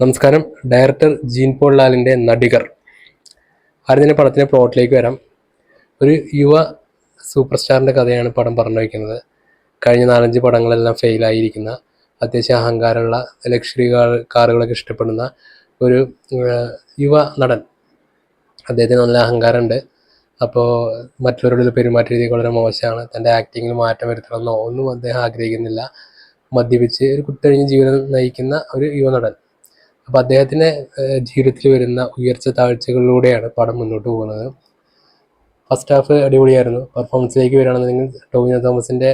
നമസ്കാരം. ഡയറക്ടർ ജീൻ പോൾ ലാലിൻ്റെ നടികർ. ആദ്യം പടത്തിൻ്റെ പ്ലോട്ടിലേക്ക് വരാം. ഒരു യുവ സൂപ്പർ സ്റ്റാറിൻ്റെ കഥയാണ് പടം പറഞ്ഞു വയ്ക്കുന്നത്. കഴിഞ്ഞ 4-5 പടങ്ങളെല്ലാം ഫെയിലായിരിക്കുന്ന, അത്യാവശ്യം അഹങ്കാരമുള്ള, ലക്ഷറി കാറുകളൊക്കെ ഇഷ്ടപ്പെടുന്ന ഒരു യുവ നടൻ. അദ്ദേഹത്തിന് നല്ല അഹങ്കാരമുണ്ട്. അപ്പോൾ മറ്റുള്ളവരോട് പെരുമാറ്റ രീതിയൊക്കെ വളരെ മോശമാണ്. തൻ്റെ ആക്ടിങ്ങിൽ മാറ്റം വരുത്തണമെന്നോ ഒന്നും അദ്ദേഹം ആഗ്രഹിക്കുന്നില്ല. മദ്യപിച്ച് ഒരു കുത്തഴിഞ്ഞ ജീവിതം നയിക്കുന്ന ഒരു യുവനടൻ. അപ്പോൾ അദ്ദേഹത്തിൻ്റെ ജീവിതത്തിൽ വരുന്ന ഉയർച്ച താഴ്ചകളിലൂടെയാണ് പടം മുന്നോട്ട് പോകുന്നത്. ഫസ്റ്റ് ഹാഫ് അടിപൊളിയായിരുന്നു. പെർഫോമൻസിലേക്ക് വരികയാണെന്നുണ്ടെങ്കിൽ ടോവിനോ തോമസിൻ്റെ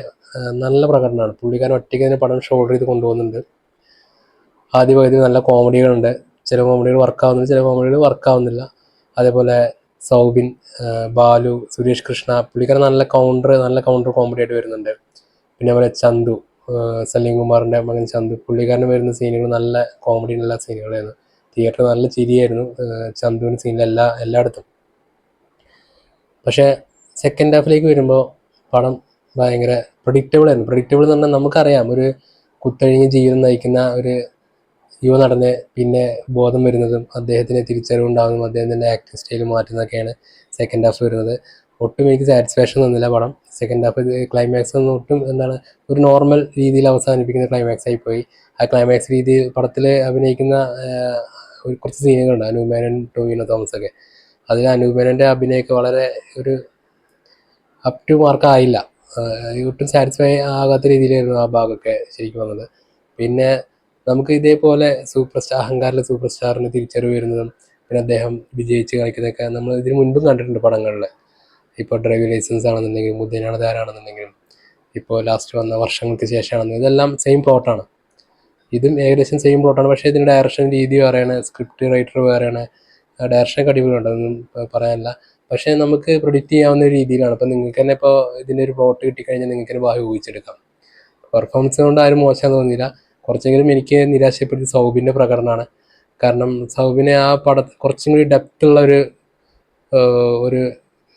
നല്ല പ്രകടനമാണ്. പുള്ളിക്കാരൻ ഒറ്റയ്ക്ക് തന്നെ പടം ഷോൾഡർ ചെയ്ത് കൊണ്ടുപോകുന്നുണ്ട്. ആദ്യ പകുതി നല്ല കോമഡികളുണ്ട്. ചില കോമഡികൾ വർക്കാവുന്നുണ്ട്, ചില കോമഡികൾ വർക്കാവുന്നില്ല. അതേപോലെ സൗബിൻ, ബാലു, സുരേഷ് കൃഷ്ണ, പുള്ളിക്കാരൻ നല്ല കൗണ്ടർ കോമഡി ആയിട്ട് വരുന്നുണ്ട്. പിന്നെ അതുപോലെ ചന്തു, സലീം കുമാറിൻ്റെ മകൻ ചന്തു, പുള്ളിക്കാരന് വരുന്ന സീനുകൾ നല്ല കോമഡിയുള്ള സീനുകളായിരുന്നു. തിയേറ്ററിൽ നല്ല ചിരിയായിരുന്നു ചന്തുവിൻ്റെ സീനിൽ എല്ലായിടത്തും. പക്ഷേ സെക്കൻഡ് ഹാഫിലേക്ക് വരുമ്പോൾ പടം ഭയങ്കര പ്രഡിക്റ്റബിൾ ആയിരുന്നു. പ്രഡിക്റ്റബിൾ എന്ന് പറഞ്ഞാൽ നമുക്കറിയാം, ഒരു കുത്തഴിഞ്ഞ് ജീവിതം നയിക്കുന്ന ഒരു യുവ നടന് പിന്നെ ബോധം വരുന്നതും അദ്ദേഹത്തിന് തിരിച്ചറിവുണ്ടാകുന്നതും അദ്ദേഹത്തിൻ്റെ ആക്ടിങ് സ്റ്റൈൽ മാറ്റുന്നതൊക്കെയാണ് സെക്കൻഡ് ഹാഫ് വരുന്നത്. ഒട്ടും എനിക്ക് സാറ്റിസ്ഫാക്ഷൻ തന്നില്ല പടം. സെക്കൻഡ് ഹാഫ് ക്ലൈമാക്സ് ഒന്നും ഒട്ടും ഒരു നോർമൽ രീതിയിൽ അവസാനിപ്പിക്കുന്ന ക്ലൈമാക്സ് ആയിപ്പോയി. ആ ക്ലൈമാക്സ് രീതിയിൽ പടത്തിൽ അഭിനയിക്കുന്ന കുറച്ച് സീനുകളുണ്ട്, അനൂപ് മേനോൻ, ടോവിനോ തോമസ് ഒക്കെ. അതിൽ അനൂപ് മേനോൻ്റെ അഭിനയമൊക്കെ വളരെ ഒരു അപ് ടു മാർക്ക് ആയില്ല. ഒട്ടും സാറ്റിസ്ഫൈ ആകാത്ത രീതിയിലായിരുന്നു ആ ഭാഗമൊക്കെ ശരിക്കും വന്നത്. പിന്നെ നമുക്ക് ഇതേപോലെ അഹങ്കാരിലെ സൂപ്പർ സ്റ്റാറിന് തിരിച്ചറിവ് വരുന്നതും പിന്നെ അദ്ദേഹം വിജയിച്ച് കളിക്കുന്നതൊക്കെ നമ്മൾ ഇതിന് മുൻപും കണ്ടിട്ടുണ്ട് പടങ്ങളിൽ. ഇപ്പോൾ ഡ്രൈവിംഗ് ലൈസൻസ് ആണെന്നുണ്ടെങ്കിലും, മുദ്ദനാണ് താരാണെന്നുണ്ടെങ്കിലും, ഇപ്പോൾ ലാസ്റ്റ് വന്ന വർഷങ്ങൾക്ക് ശേഷമാണെന്ന്, ഇതെല്ലാം സെയിം പ്ലോട്ടാണ്. ഇതും ഏകദേശം സെയിം പ്ലോട്ടാണ്. പക്ഷേ ഇതിൻ്റെ ഡയറക്ഷൻ രീതി വേറെയാണ്, സ്ക്രിപ്റ്റ് റൈറ്റർ വേറെയാണ്. ഡയറക്ഷനൊക്കെ അടിപൊളിയുണ്ട്, അതൊന്നും പറയാനില്ല. പക്ഷേ നമുക്ക് പ്രൊഡിക്റ്റ് ചെയ്യാവുന്ന രീതിയിലാണ്. ഇപ്പോൾ നിങ്ങൾക്ക് തന്നെ ഇപ്പോൾ ഇതിൻ്റെ ഒരു പ്ലോട്ട് കിട്ടിക്കഴിഞ്ഞാൽ നിങ്ങൾക്ക് തന്നെ ഭാവി ഊഹിച്ചെടുക്കാം. പെർഫോമൻസ് കൊണ്ട് ആരും മോശം തോന്നിയില്ല. കുറച്ചെങ്കിലും എനിക്ക് നിരാശപ്പെടുത്തിയ സൗബിൻ്റെ പ്രകടനമാണ്. കാരണം സൗബിനെ ആ പടത്തിൽ കുറച്ചും കൂടി ഡെപ്തുള്ള ഒരു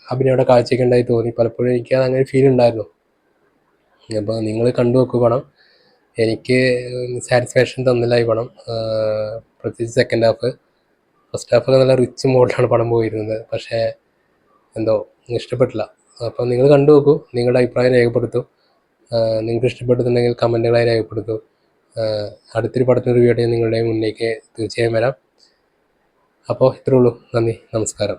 അഭിനയുടെ കാഴ്ചയ്ക്കുണ്ടായി തോന്നി. പലപ്പോഴും എനിക്ക് അങ്ങനെ ഫീൽ ഉണ്ടായിരുന്നു. അപ്പോൾ നിങ്ങൾ കണ്ടു നോക്കൂ പടം. എനിക്ക് സാറ്റിസ്ഫാക്ഷൻ തന്നില്ല ഈ പടം, പ്രത്യേകിച്ച് സെക്കൻഡ് ഹാഫ്. ഫസ്റ്റ് ഹാഫൊക്കെ നല്ല റിച്ച് മോഡിലാണ് പടം പോയിരുന്നത്. പക്ഷേ എന്തോ ഇഷ്ടപ്പെട്ടില്ല. അപ്പോൾ നിങ്ങൾ കണ്ടു നോക്കൂ, നിങ്ങളുടെ അഭിപ്രായം രേഖപ്പെടുത്തൂ. നിങ്ങൾക്ക് ഇഷ്ടപ്പെട്ടിട്ടുണ്ടെങ്കിൽ കമൻറ്റുകളായി രേഖപ്പെടുത്തൂ. അടുത്തൊരു പടത്തിന് റിവ്യൂ ആയിട്ട് ഞാൻ നിങ്ങളുടെ മുന്നിലേക്ക് തീർച്ചയായും വരാം. അപ്പോൾ ഇത്രേ ഉള്ളൂ. നന്ദി, നമസ്കാരം.